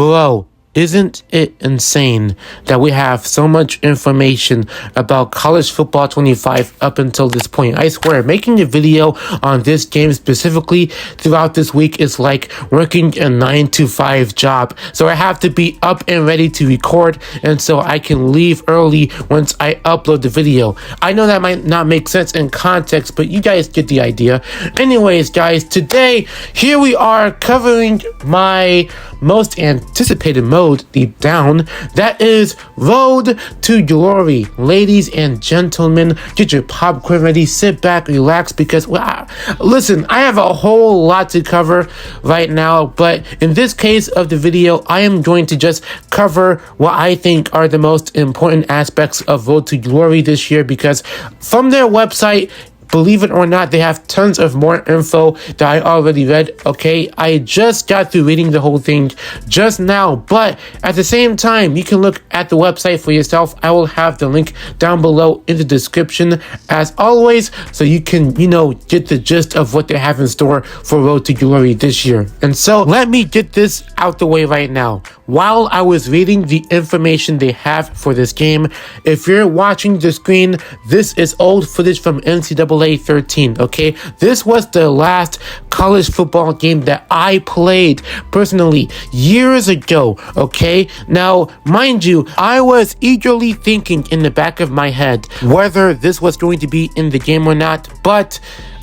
Bro, isn't it insane that we have so much information about college football 25 up until this point? I swear, making a video on this game specifically throughout this week is like working a 9-to-5 job. So I have to be up and ready to record, and so I can leave early once I upload the video. I know that might not make sense in context, but you guys get the idea. Anyways, guys, today, here we are covering my most anticipated mode deep down. That is Road to Glory. Ladies and gentlemen, get your popcorn ready, sit back, relax, because listen, I have a whole lot to cover right now, but in this case of the video, I am going to just cover what I think are the most important aspects of Road to Glory this year, because from their website, believe it or not, they have tons of more info that I already read, okay? I just got through reading the whole thing just now, but at the same time, you can look at the website for yourself. I will have the link down below in the description, as always, so you can, get the gist of what they have in store for Road to Glory this year. And so, let me get this out the way right now. While I was reading the information they have for this game, if you're watching the screen, this is old footage from NCAA 13, okay? This was the last college football game that I played personally years ago, okay? Now, mind you, I was eagerly thinking in the back of my head whether this was going to be in the game or not, but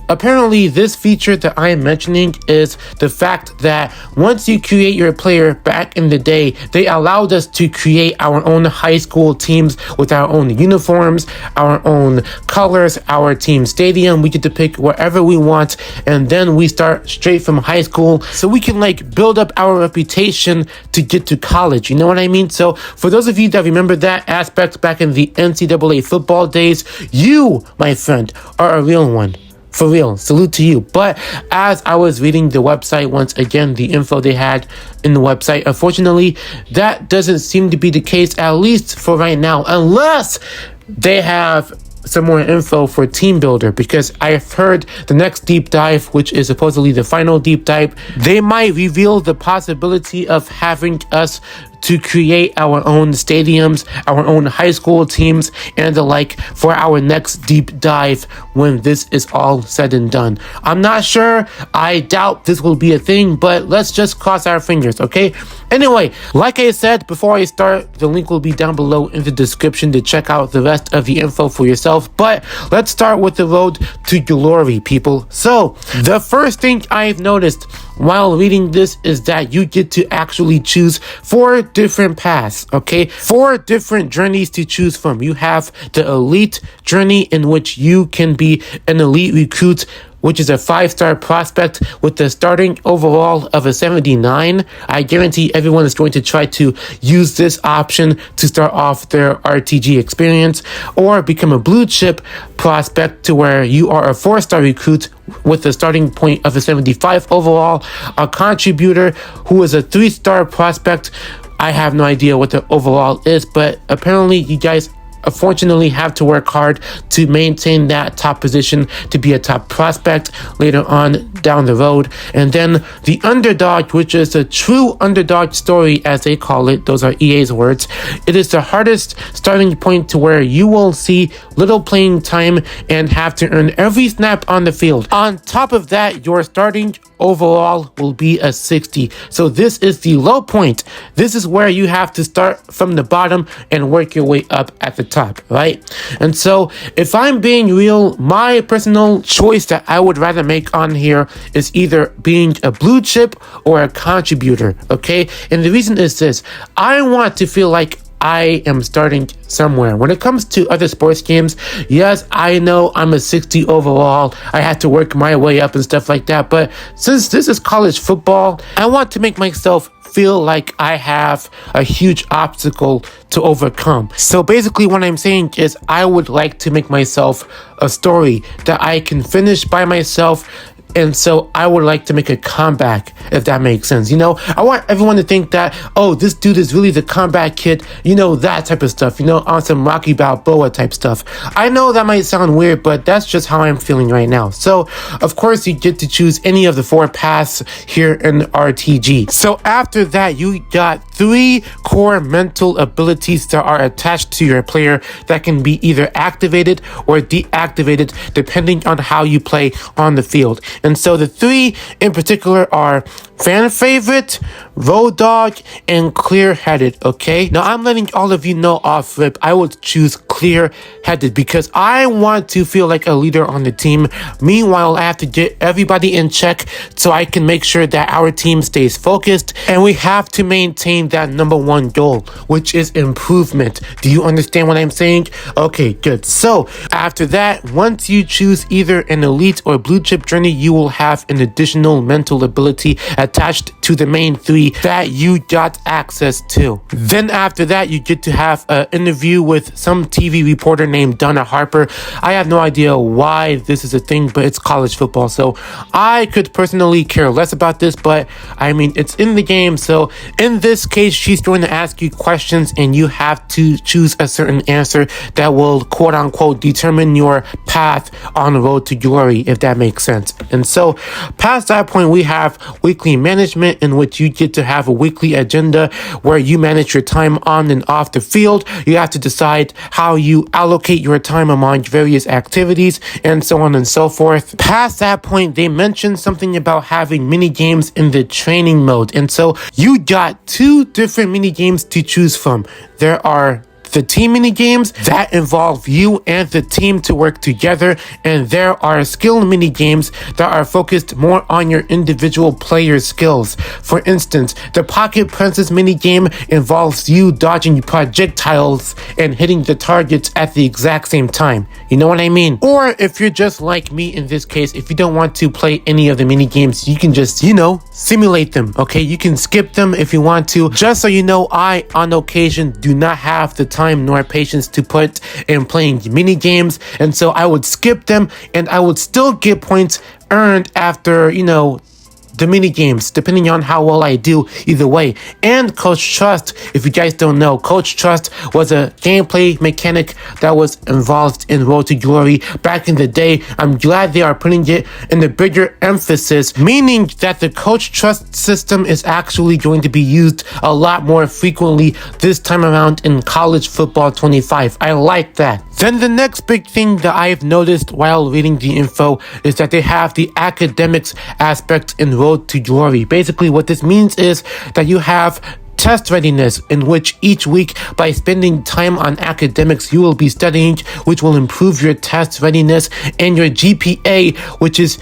apparently, this feature that I am mentioning is the fact that once you create your player back in the day, they allowed us to create our own high school teams with our own uniforms, our own colors, our team stadium. We get to pick wherever we want, and then we start straight from high school so we can build up our reputation to get to college. You know what I mean? So for those of you that remember that aspect back in the NCAA football days, you, my friend, are a real one. For real, salute to you. But as I was reading the website, once again, the info they had in the website, unfortunately, that doesn't seem to be the case, at least for right now, unless they have some more info for Team Builder, because I've heard the next deep dive, which is supposedly the final deep dive, they might reveal the possibility of having us to create our own stadiums, our own high school teams, and the like for our next deep dive when this is all said and done. I'm not sure. I doubt this will be a thing, but let's just cross our fingers, okay? Anyway, like I said, before I start, the link will be down below in the description to check out the rest of the info for yourself. But let's start with the Road to Glory, people. So, the first thing I've noticed while reading this is that you get to actually choose 4 different paths, okay? 4 different journeys to choose from. You have the elite journey, in which you can be an elite recruit, which is a 5-star prospect with the starting overall of a 79. I guarantee everyone is going to try to use this option to start off their RTG experience, or become a blue chip prospect to where you are a 4-star recruit with a starting point of a 75 overall, a contributor who is a 3-star prospect. I have no idea what the overall is, but apparently you guys unfortunately have to work hard to maintain that top position to be a top prospect later on down the road. And then the underdog, which is a true underdog story, as they call it. Those are EA's words. It is the hardest starting point to where you will see little playing time and have to earn every snap on the field. On top of that, your starting overall will be a 60. So this is the low point. This is where you have to start from the bottom and work your way up at the top, right? And so if I'm being real, my personal choice that I would rather make on here is either being a blue chip or a contributor, okay? And the reason is this: I want to feel like I am starting somewhere. When it comes to other sports games, yes, I know I'm a 60 overall. I had to work my way up and stuff like that. But since this is college football, I want to make myself feel like I have a huge obstacle to overcome. So basically what I'm saying is I would like to make myself a story that I can finish by myself, And so I would like to make a comeback, if that makes sense. You know, I want everyone to think that, oh, this dude is really the comeback kid, you know, that type of stuff, you know, on some Rocky Balboa type stuff. I know that might sound weird, but that's just how I'm feeling right now. So, of course, you get to choose any of the 4 paths here in RTG. So after that, you got 3 core mental abilities that are attached to your player that can be either activated or deactivated depending on how you play on the field. And so the 3 in particular are fan favorite, road dog, and clear-headed. Okay, now I'm letting all of you know off rip, I would choose clear-headed because I want to feel like a leader on the team. Meanwhile, I have to get everybody in check so I can make sure that our team stays focused, and we have to maintain that number 1 goal, which is improvement. Do you understand what I'm saying? Okay, good. So after that, once you choose either an elite or blue chip journey, you will have an additional mental ability attached to the main 3 that you got access to. Then after that, you get to have an interview with some TV reporter named Donna Harper. I have no idea why this is a thing, but it's college football, so I could personally care less about this, but I mean, it's in the game. So in this case, she's going to ask you questions and you have to choose a certain answer that will quote unquote determine your path on the road to glory, if that makes sense. And so past that point, we have weekly management, in which you get to have a weekly agenda where you manage your time on and off the field. You have to decide how you allocate your time among various activities and so on and so forth. Past that point, they mentioned something about having mini games in the training mode. And so you got 2 different mini games to choose from. There are the team mini games that involve you and the team to work together, and there are skill mini games that are focused more on your individual player skills. For instance, the Pocket Princess mini game involves you dodging projectiles and hitting the targets at the exact same time. You know what I mean? Or if you're just like me in this case, if you don't want to play any of the mini games, you can just, you know, simulate them. Okay, you can skip them if you want to. Just so you know, I on occasion do not have the time nor patience to put in playing mini games, and so I would skip them and I would still get points earned after, you know, the mini games, depending on how well I do either way. And Coach Trust, if you guys don't know, Coach Trust was a gameplay mechanic that was involved in Road to Glory back in the day. I'm glad they are putting it in a bigger emphasis, meaning that the Coach Trust system is actually going to be used a lot more frequently this time around in College Football 25. I like that. Then the next big thing that I've noticed while reading the info is that they have the academics aspect in Road to Glory. Basically, what this means is that you have test readiness, in which each week, by spending time on academics, you will be studying, which will improve your test readiness, and your GPA, which is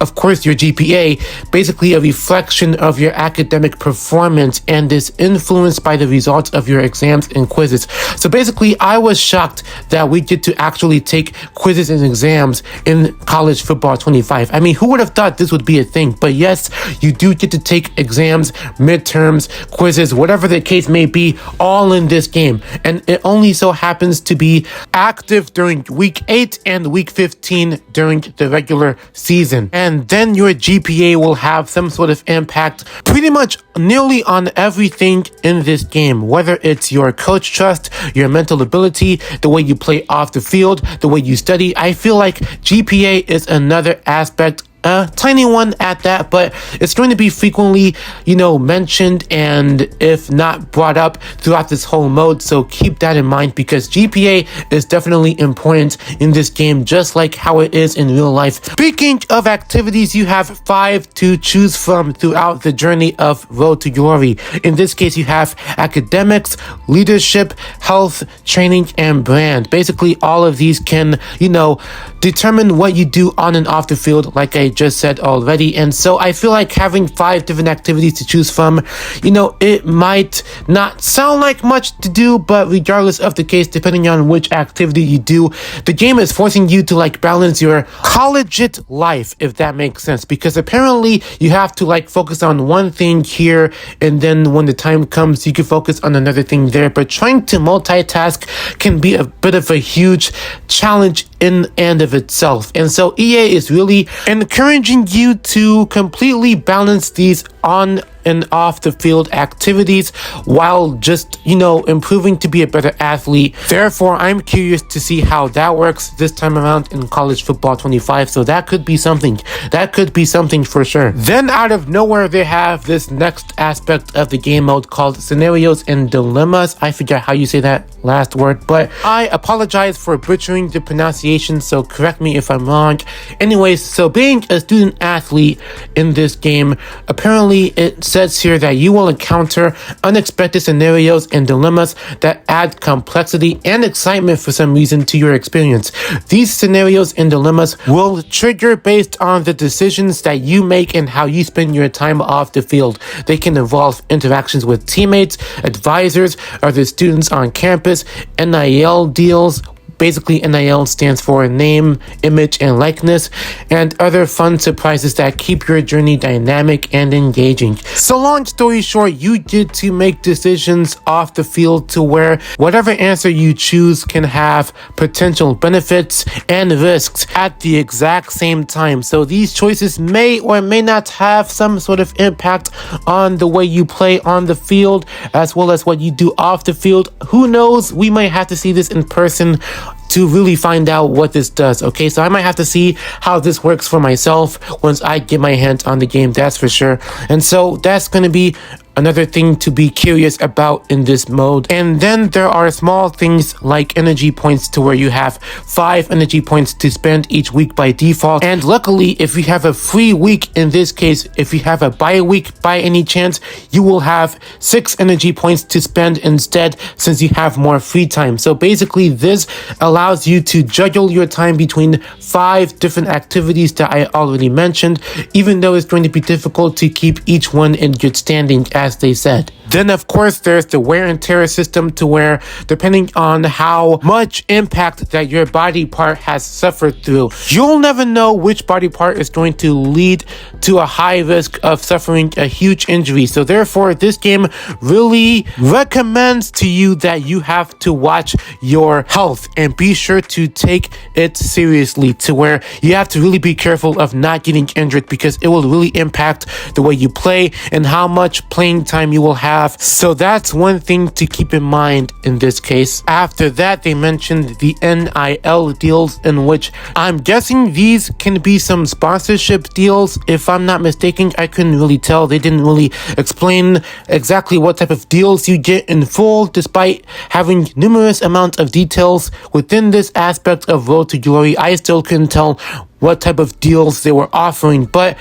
of course your GPA, basically a reflection of your academic performance and is influenced by the results of your exams and quizzes. So basically, I was shocked that we get to actually take quizzes and exams in College Football 25. I mean, who would have thought this would be a thing? But yes, you do get to take exams, midterms, quizzes, whatever the case may be, all in this game. And it only so happens to be active during week 8 and week 15 during the regular season. And then your GPA will have some sort of impact pretty much nearly on everything in this game, whether it's your coach trust, your mental ability, the way you play off the field, the way you study. I feel like GPA is another aspect, a tiny one at that, but it's going to be frequently, you know, mentioned and if not brought up throughout this whole mode. So keep that in mind, because GPA is definitely important in this game, just like how it is in real life. Speaking of activities, you have 5 to choose from throughout the journey of Road to Glory. In this case, you have academics, leadership, health, training, and brand. Basically, all of these can, you know, determine what you do on and off the field, like I just said already. And so I feel like having 5 different activities to choose from, you know, it might not sound like much to do, but regardless of the case, depending on which activity you do, the game is forcing you to like balance your collegiate life, if that makes sense, because apparently you have to like focus on one thing here, and then when the time comes, you can focus on another thing there. But trying to multitask can be a bit of a huge challenge in and of itself. And so EA is really encouraging encouraging you to completely balance these on and off the field activities while just, improving to be a better athlete. Therefore, I'm curious to see how that works this time around in College Football 25. So that could be something. That could be something for sure. Then out of nowhere, they have this next aspect of the game mode called Scenarios and Dilemmas. I forget how you say that last word, but I apologize for butchering the pronunciation, so correct me if I'm wrong. Anyways, so being a student athlete in this game, apparently it says here that you will encounter unexpected scenarios and dilemmas that add complexity and excitement for some reason to your experience. These scenarios and dilemmas will trigger based on the decisions that you make and how you spend your time off the field. They can involve interactions with teammates, advisors, other students on campus, NIL deals. Basically, NIL stands for name, image, and likeness, and other fun surprises that keep your journey dynamic and engaging. So long story short, you get to make decisions off the field to where whatever answer you choose can have potential benefits and risks at the exact same time. So these choices may or may not have some sort of impact on the way you play on the field, as well as what you do off the field. Who knows? We might have to see this in person to really find out what this does. Okay, so I might have to see how this works for myself once I get my hands on the game, that's for sure. And so that's going to be another thing to be curious about in this mode. And then there are small things like energy points to where you have 5 energy points to spend each week by default. And luckily, if you have a free week, in this case, if you have a bye week by any chance, you will have 6 energy points to spend instead, since you have more free time. So basically, this allows you to juggle your time between 5 different activities that I already mentioned, even though it's going to be difficult to keep each one in good standing, as they said. Then, of course, there's the wear and tear system, to where, depending on how much impact that your body part has suffered through, you'll never know which body part is going to lead to a high risk of suffering a huge injury. So therefore, this game really recommends to you that you have to watch your health and be sure to take it seriously, to where you have to really be careful of not getting injured, because it will really impact the way you play and how much playing time you will have. So that's one thing to keep in mind in this case. After that, they mentioned the NIL deals, in which I'm guessing these can be some sponsorship deals. If I'm not mistaken, I couldn't really tell. They didn't really explain exactly what type of deals you get in full, despite having numerous amounts of details within this aspect of Road to Glory. I still couldn't tell what type of deals they were offering. But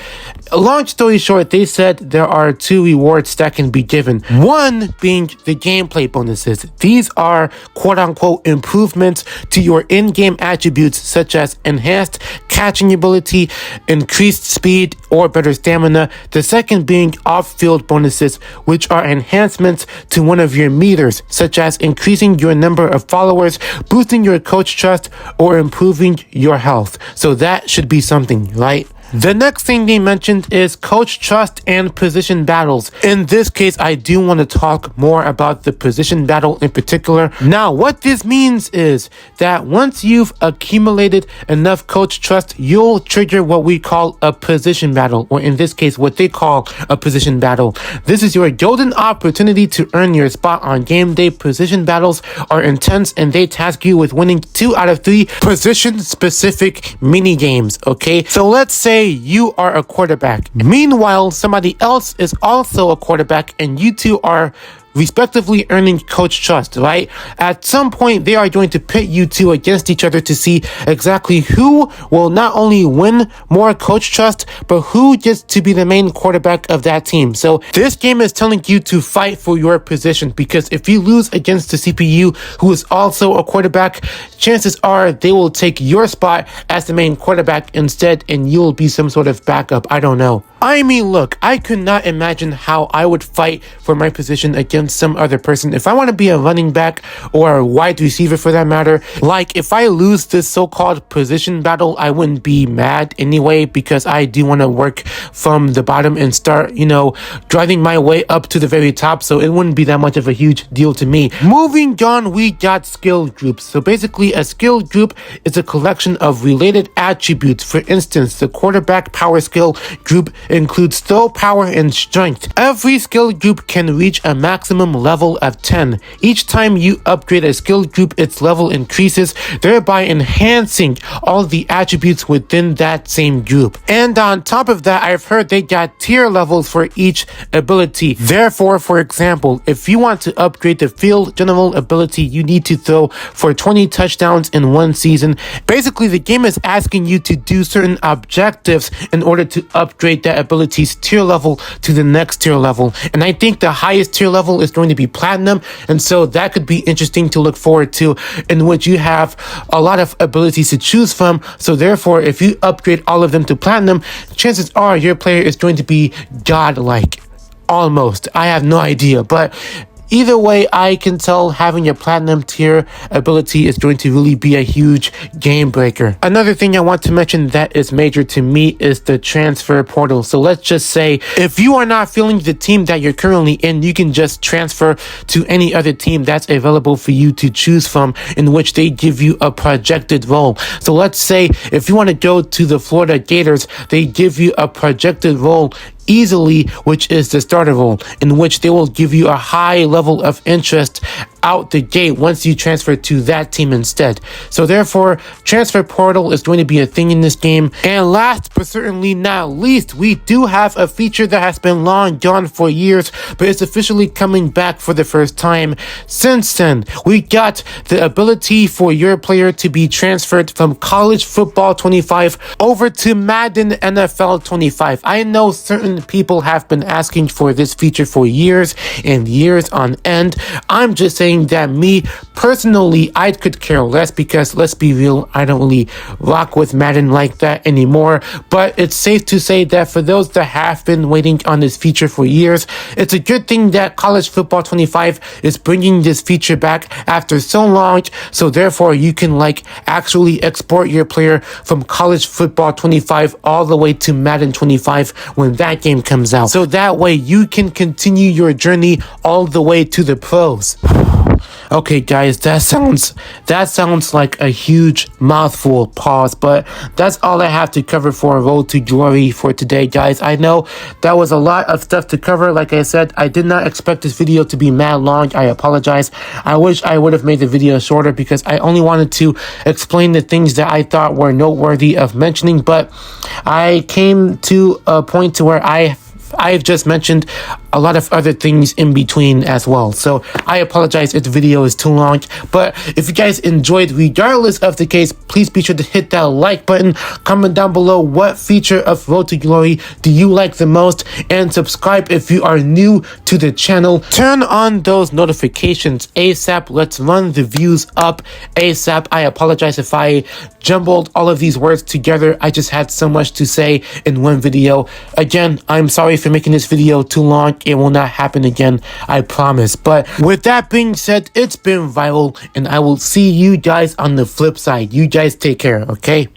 long story short, they said there are 2 rewards that can be given. One being the gameplay bonuses. These are quote-unquote improvements to your in-game attributes, such as enhanced catching ability, increased speed, or better stamina. The second being off-field bonuses, which are enhancements to one of your meters, such as increasing your number of followers, boosting your coach trust, or improving your health. So that should be something, right? The next thing they mentioned is coach trust and position battles. In this case, I do want to talk more about the position battle in particular. Now, what this means is that once you've accumulated enough coach trust, you'll trigger what we call a position battle, or in this case, what they call a position battle. This is your golden opportunity to earn your spot on game day. Position battles are intense, and they task you with winning 2 out of 3 position-specific mini games, okay? So let's say you are a quarterback. Meanwhile, somebody else is also a quarterback, and you two are respectively earning coach trust, right? At some point, they are going to pit you two against each other to see exactly who will not only win more coach trust, but who gets to be the main quarterback of that team. So this game is telling you to fight for your position, because if you lose against the CPU, who is also a quarterback, chances are they will take your spot as the main quarterback instead, and you'll be some sort of backup. I don't know. I mean, look, I could not imagine how I would fight for my position against some other person. If I want to be a running back or a wide receiver for that matter, like if I lose this so-called position battle, I wouldn't be mad anyway, because I do want to work from the bottom and start, driving my way up to the very top. So it wouldn't be that much of a huge deal to me. Moving on, we got skill groups. So basically, a skill group is a collection of related attributes. For instance, the quarterback power skill group includes throw power and strength. Every skill group can reach a maximum level of 10. Each time you upgrade a skill group, its level increases, thereby enhancing all the attributes within that same group. And on top of that, I've heard they got tier levels for each ability. Therefore, for example, if you want to upgrade the field general ability, you need to throw for 20 touchdowns in one season. Basically, the game is asking you to do certain objectives in order to upgrade that ability's tier level to the next tier level. And I think the highest tier level is going to be platinum, and so that could be interesting to look forward to, in which you have a lot of abilities to choose from. So therefore, if you upgrade all of them to platinum, chances are your player is going to be godlike. Almost. I have no idea, but either way, I can tell having a platinum tier ability is going to really be a huge game breaker. Another thing I want to mention that is major to me is the transfer portal. So let's just say if you are not feeling the team that you're currently in, you can just transfer to any other team that's available for you to choose from, in which they give you a projected role. So let's say if you want to go to the Florida Gators, they give you a projected role easily, which is the starter role, in which they will give you a high level of interest out the gate once you transfer to that team instead. So therefore, transfer portal is going to be a thing in this game. And last but certainly not least, we do have a feature that has been long gone for years, but it's officially coming back for the first time. Since then, we got the ability for your player to be transferred from College Football 25 over to Madden NFL 25. I know certain people have been asking for this feature for years and years on end. I'm just saying that me personally, I could care less, because let's be real, I don't really rock with Madden like that anymore. But it's safe to say that for those that have been waiting on this feature for years, it's a good thing that College Football 25 is bringing this feature back after so long. So therefore, you can actually export your player from College Football 25 all the way to Madden 25 when that game comes out. So that way you can continue your journey all the way to the pros. Okay, guys, that sounds like a huge mouthful. Pause, but that's all I have to cover for Road to Glory for today, guys. I know that was a lot of stuff to cover. Like I said, I did not expect this video to be mad long. I apologize. I wish I would have made the video shorter, because I only wanted to explain the things that I thought were noteworthy of mentioning, but I came to a point to where I've just mentioned a lot of other things in between as well. So I apologize if the video is too long, but if you guys enjoyed, regardless of the case, please be sure to hit that like button, comment down below what feature of Road to Glory do you like the most, and subscribe if you are new to the channel. Turn on those notifications ASAP. Let's run the views up ASAP. I apologize if I jumbled all of these words together. I just had so much to say in one video. Again, I'm sorry for making this video too long. It will not happen again, I promise. But with that being said, it's been Viral, and I will see you guys on the flip side. You guys take care, okay?